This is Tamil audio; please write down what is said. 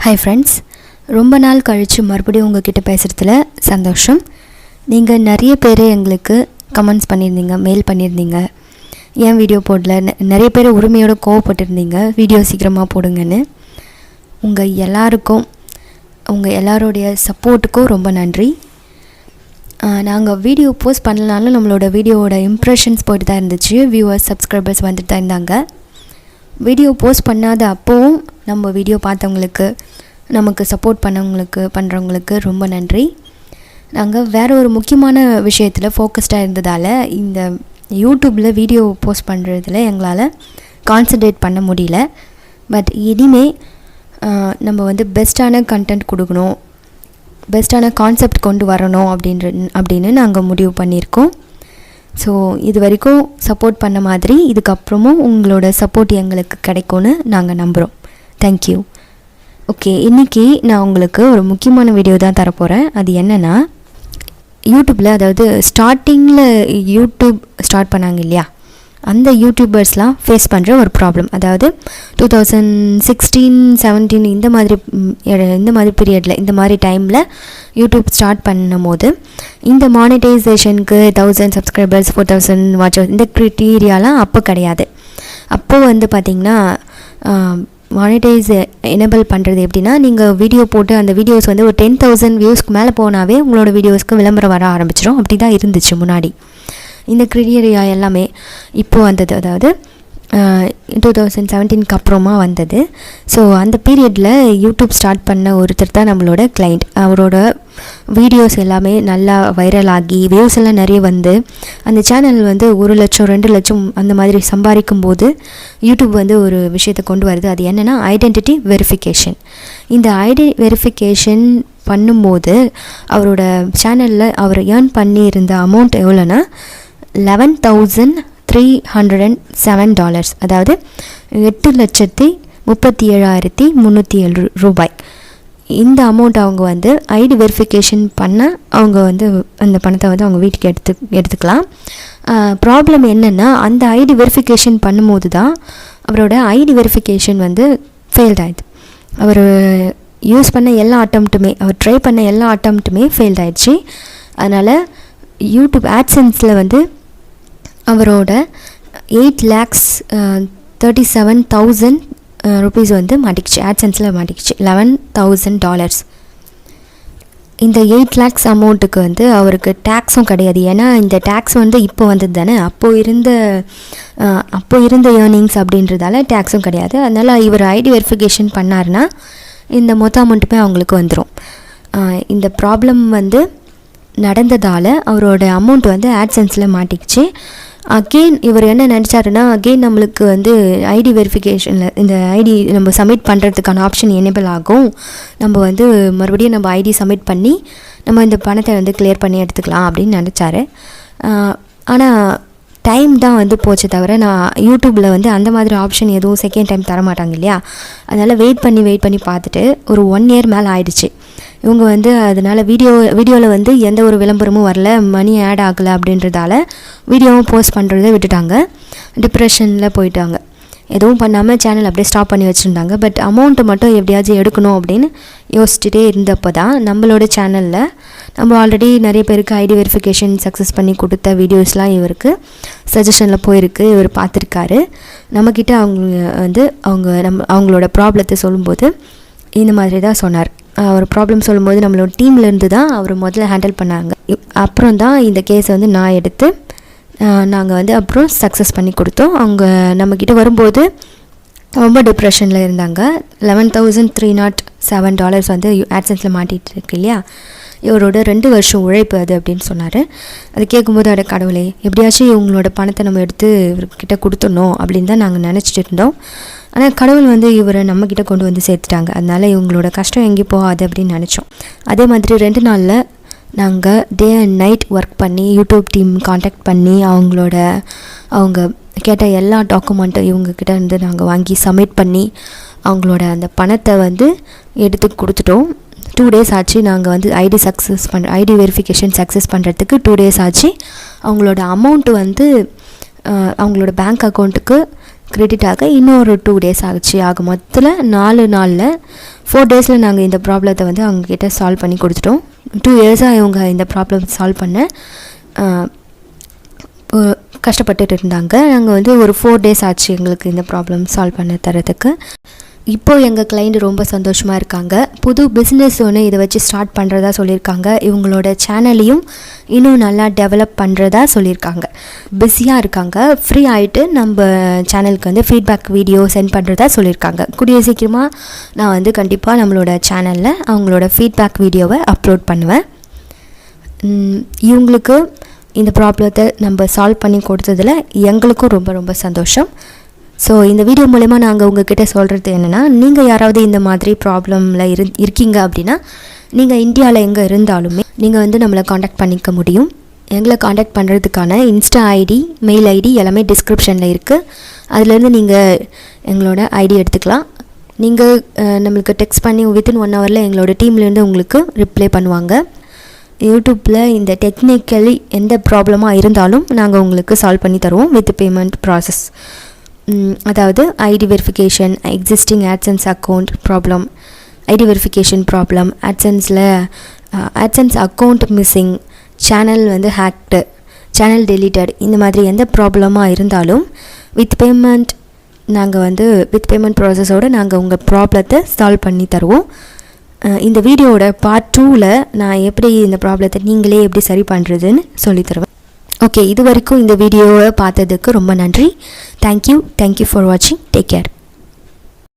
ஹாய் ஃப்ரெண்ட்ஸ், ரொம்ப நாள் கழித்து மறுபடியும் உங்ககிட்ட பேசுகிறதுல சந்தோஷம். நீங்கள் நிறைய பேர் எங்களுக்கு கமெண்ட்ஸ் பண்ணியிருந்தீங்க, மெயில் பண்ணியிருந்தீங்க, ஏன் வீடியோ போடல, நிறைய பேர் உரிமையோடு கோவப்பட்டிருந்தீங்க வீடியோ சீக்கிரமாக போடுங்கன்னு. உங்கள் எல்லாரோடைய சப்போர்ட்டுக்கும் ரொம்ப நன்றி. நாங்கள் வீடியோ போஸ்ட் பண்ணலனாலும் நம்மளோட வீடியோவோட இம்ப்ரெஷன்ஸ் போய்ட்டு தான் இருந்துச்சு, வியூவர்ஸ் சப்ஸ்கிரைபர்ஸ் வந்துட்டு தான் இருந்தாங்க. வீடியோ போஸ்ட் பண்ணாத அப்போவும் நம்ம வீடியோ பார்த்தவங்களுக்கு, நமக்கு சப்போர்ட் பண்ணுறவங்களுக்கு ரொம்ப நன்றி. நாங்கள் வேறு ஒரு முக்கியமான விஷயத்தில் ஃபோக்கஸ்டாக இருந்ததால் இந்த யூடியூப்பில் வீடியோ போஸ்ட் பண்ணுறதுல எங்களால் கான்சன்ட்ரேட் பண்ண முடியல. பட் இனிமேல் நம்ம பெஸ்ட்டான கண்டென்ட் கொடுக்கணும், பெஸ்ட்டான கான்செப்ட் கொண்டு வரணும் அப்படின்னு நாங்கள் முடிவு பண்ணியிருக்கோம். ஸோ இது வரைக்கும் சப்போர்ட் பண்ண மாதிரி இதுக்கப்புறமும் உங்களோட சப்போர்ட் எங்களுக்கு கிடைக்கும்னு நாங்கள் நம்புகிறோம். தேங்க்யூ. ஓகே, இன்றைக்கி நான் உங்களுக்கு ஒரு முக்கியமான வீடியோ தான் தரப்போகிறேன். அது என்னென்னா, யூடியூப்பில், அதாவது ஸ்டார்டிங்கில் யூடியூப் ஸ்டார்ட் பண்ணாங்க இல்லையா, அந்த யூடியூபர்ஸ்லாம் ஃபேஸ் பண்ணுற ஒரு ப்ராப்ளம். அதாவது 2016-17 இந்த மாதிரி பீரியடில், இந்த மாதிரி டைமில் யூடியூப் ஸ்டார்ட் பண்ணும் போது இந்த மானிட்டைசேஷனுக்கு 1000 சப்ஸ்கிரைபர்ஸ், 4000 வாட்சர்ஸ், இந்த க்ரைட்டீரியாலாம் அப்போ கிடையாது. அப்போது பார்த்திங்கன்னா மானிட்டைஸ் எனேபிள் பண்ணுறது எப்படின்னா, நீங்கள் வீடியோ போட்டு அந்த வீடியோஸ் ஒரு 10,000 வியூஸ்க்கு மேலே போனாவே உங்களோட வீடியோஸ்க்கு விளம்பரம் வர ஆரம்பிச்சிடும். அப்படி தான் இருந்துச்சு முன்னாடி. இந்த க்ரைட்டீரியா எல்லாமே இப்போ வந்தது, அதாவது 2017க்கு அப்புறமா வந்தது. ஸோ அந்த பீரியடில் யூடியூப் ஸ்டார்ட் பண்ண ஒருத்தர் தான் நம்மளோட கிளைண்ட். அவரோட வீடியோஸ் எல்லாமே நல்லா வைரல் ஆகி வியூஸ் எல்லாம் நிறைய வந்து அந்த சேனல் 1 லட்சம் 2 லட்சம் அந்த மாதிரி சம்பாதிக்கும் போது யூடியூப் ஒரு விஷயத்தை கொண்டு வருது. அது என்னென்னா ஐடென்டிட்டி வெரிஃபிகேஷன். இந்த வெரிஃபிகேஷன் பண்ணும்போது அவரோட சேனலில் அவர் ஏர்ன் பண்ணியிருந்த அமௌண்ட் எவ்வளோன்னா $11,307, அதாவது 8,37,307 ரூபாய். இந்த அமௌண்ட் அவங்க ஐடி வெரிஃபிகேஷன் பண்ண அவங்க அந்த பணத்தை அவங்க வீட்டுக்கு எடுத்துக்கலாம். ப்ராப்ளம் என்னென்னா, அந்த ஐடி வெரிஃபிகேஷன் பண்ணும்போது தான் அவரோட ஐடி வெரிஃபிகேஷன் ஃபெயில்ட் ஆயிடுது. அவர் யூஸ் பண்ண எல்லா அட்டம்ப்ட்டுமே, அவர் ட்ரை பண்ண எல்லா அட்டம்ப்ட்டுமே ஃபெயில்ட் ஆயிடுச்சு. அதனால் யூடியூப் ஆட்சன்ஸில் அவரோட 8,37,000 ருபீஸ் மாட்டிக்கிச்சு. ஆட்சன்ஸில் மாட்டிக்கிச்சு $11,000. இந்த 8 lakhs அமௌண்ட்டுக்கு அவருக்கு டேக்ஸும் கிடையாது. ஏன்னா இந்த டேக்ஸ் இப்போ வந்தது தானே, அப்போ இருந்த ஏர்னிங்ஸ் அப்படின்றதால டேக்ஸும் கிடையாது. அதனால் இவர் ஐடி வெரிஃபிகேஷன் பண்ணார்னா இந்த மொத்த அமௌண்ட்டுமே அவங்களுக்கு வந்துடும். இந்த ப்ராப்ளம் நடந்ததால் அவரோட அமௌண்ட் ஆட்சன்ஸில் மாட்டிக்கிச்சு. அகெயின் இவர் என்ன நினச்சாருன்னா, அகெயின் நம்மளுக்கு ஐடி வெரிஃபிகேஷனில் இந்த ஐடி நம்ம சப்மிட் பண்ணுறதுக்கான ஆப்ஷன் எனேபிள் ஆகும், நம்ம மறுபடியும் நம்ம ஐடி சப்மிட் பண்ணி நம்ம இந்த பணத்தை கிளியர் பண்ணி எடுத்துக்கலாம் அப்படின்னு நினச்சாரு. ஆனால் டைம் தான் போச்சு தவிர, நான் யூடியூப்பில் அந்த மாதிரி ஆப்ஷன் எதுவும் செகண்ட் டைம் தர மாட்டாங்க இல்லையா. அதனால் வெயிட் பண்ணி பார்த்துட்டு ஒரு 1 year மேலே ஆயிடுச்சு. இவங்க அதனால் வீடியோவில் எந்த ஒரு விளம்பரமும் வரல, மணி ஆட் ஆகலை அப்படின்றதால வீடியோவும் போஸ்ட் பண்ணுறதை விட்டுட்டாங்க. டிப்ரெஷனில் போயிட்டாங்க. எதுவும் பண்ணாமல் சேனல் அப்படியே ஸ்டாப் பண்ணி வச்சுருந்தாங்க. பட் அமௌண்ட்டை மட்டும் எப்படியாச்சும் எடுக்கணும் அப்படின்னு யோசிச்சுட்டே இருந்தப்போ தான் நம்மளோட சேனலில் நம்ம ஆல்ரெடி நிறைய பேருக்கு ஐடி வெரிஃபிகேஷன் சக்ஸஸ் பண்ணி கொடுத்த வீடியோஸ்லாம் இவருக்கு சஜஷனில் போயிருக்கு. இவர் பார்த்துருக்காரு. நம்மக்கிட்ட அவங்களோட ப்ராப்ளத்தை சொல்லும்போது இந்த மாதிரி தான் சொன்னார். அவர் ப்ராப்ளம் சொல்லும்போது நம்மளோட டீம்லேருந்து தான் அவர் முதல்ல ஹேண்டில் பண்ணாங்க. அப்புறம் தான் இந்த கேஸை நான் எடுத்து நாங்கள் அப்புறம் சக்ஸஸ் பண்ணி கொடுத்தோம். அவங்க நம்மக்கிட்ட வரும்போது ரொம்ப டிப்ரெஷனில் இருந்தாங்க. $11,307 ஆட்சன்ஸில் மாட்டிகிட்டு இருக்கு இல்லையா, இவரோட 2 வருஷம் உழைப்பு அது அப்படின்னு சொன்னார். அது கேட்கும்போது, அட கடவுளே, எப்படியாச்சும் இவங்களோட பணத்தை நம்ம எடுத்து இவர்கிட்ட கொடுத்துடணும் அப்படின்னு தான் நாங்கள் நினச்சிட்டு இருந்தோம். ஆனால் கடவுள் இவரை நம்மக்கிட்ட கொண்டு சேர்த்துட்டாங்க. அதனால் இவங்களோட கஷ்டம் எங்கேயும் போகாது அப்படின்னு நினச்சோம். அதே மாதிரி 2 நாளில் நாங்கள் டே அண்ட் நைட் ஒர்க் பண்ணி யூடியூப் டீம் காண்டாக்ட் பண்ணி அவங்க கேட்ட எல்லா டாக்குமெண்ட்டும் இவங்கக்கிட்ட நாங்கள் வாங்கி சப்மிட் பண்ணி அவங்களோட அந்த பணத்தை எடுத்து கொடுத்துட்டோம். 2 days ஆச்சு. நாங்கள் ஐடி வெரிஃபிகேஷன் சக்ஸஸ் பண்ணுறதுக்கு 2 days ஆச்சு. அவங்களோட அமௌண்ட்டு அவங்களோட பேங்க் அக்கௌண்ட்டுக்கு கிரெடிட் ஆக இன்னொரு 2 days ஆச்சு. ஆக மொத்தத்தில் 4 நாளில் 4 டேஸில் நாங்கள் இந்த ப்ராப்ளத்தை வந்து அவங்கக்கிட்ட சால்வ் பண்ணி கொடுத்துட்டோம். 2 இயர்ஸாக இவங்க இந்த ப்ராப்ளம் சால்வ் பண்ண கஷ்டப்பட்டுட்டு இருந்தாங்க. நாங்கள் வந்து ஒரு 4 டேஸ் ஆச்சு எங்களுக்கு இந்த ப்ராப்ளம் சால்வ் பண்ண தரத்துக்கு. இப்போது எங்கள் கிளைண்ட் ரொம்ப சந்தோஷமாக இருக்காங்க. புது பிஸ்னஸ் ஒன்று இதை வச்சு ஸ்டார்ட் பண்ணுறதா சொல்லியிருக்காங்க. இவங்களோட சேனலையும் இன்னும் நல்லா டெவலப் பண்ணுறதா சொல்லியிருக்காங்க. பிஸியாக இருக்காங்க. ஃப்ரீ ஆகிட்டு நம்ம சேனலுக்கு வந்து ஃபீட்பேக் வீடியோ சென்ட் பண்ணுறதா சொல்லியிருக்காங்க. கூடிய சீக்கிரமாக நான் வந்து கண்டிப்பாக நம்மளோட சேனலில் அவங்களோட ஃபீட்பேக் வீடியோவை அப்லோட் பண்ணுவேன். இவங்களுக்கு இந்த ப்ராப்ளத்தை நம்ம சால்வ் பண்ணி கொடுத்ததில் எங்களுக்கும் ரொம்ப ரொம்ப சந்தோஷம். ஸோ இந்த வீடியோ மூலமா நாங்கள் உங்ககிட்ட சொல்கிறது என்னென்னா, நீங்கள் யாராவது இந்த மாதிரி ப்ராப்ளமில் இருக்கீங்க அப்படின்னா, நீங்கள் இந்தியாவில் எங்கே இருந்தாலுமே நீங்கள் வந்து நம்மளை காண்டாக்ட் பண்ணிக்க முடியும். எங்களை காண்டாக்ட் பண்ணுறதுக்கான இன்ஸ்டா ஐடி, மெயில் ஐடி எல்லாமே டிஸ்கிரிப்ஷனில் இருக்குது. அதுலேருந்து நீங்கள் எங்களோட ஐடி எடுத்துக்கலாம். நீங்கள் நம்மளுக்கு டெக்ஸ்ட் பண்ணி வித்தின் 1 ஹவரில் எங்களோட டீம்லேருந்து உங்களுக்கு ரிப்ளை பண்ணுவாங்க. யூடியூப்பில் இந்த டெக்னிக்கலி எந்த ப்ராப்ளமாக இருந்தாலும் நாங்கள் உங்களுக்கு சால்வ் பண்ணி தருவோம் வித் பேமெண்ட் ப்ராசஸ். அதாவது ID verification, existing AdSense account problem, ID verification problem, AdSense account missing, channel வந்து ஹேக்டு, சேனல் டெலீட்டட், இந்த மாதிரி எந்த ப்ராப்ளமாக இருந்தாலும் வித் பேமெண்ட் ப்ராசஸோடு நாங்கள் உங்கள் ப்ராப்ளத்தை சால்வ் பண்ணி தருவோம். இந்த வீடியோவோட பார்ட் 2ல் நான் எப்படி இந்த ப்ராப்ளத்தை நீங்களே எப்படி சரி பண்ணுறதுன்னு சொல்லித்தருவேன். ஓகே, இது வரைக்கும் இந்த வீடியோவை பார்த்ததுக்கு ரொம்ப நன்றி. தேங்க்யூ ஃபார் வாட்சிங். Take care.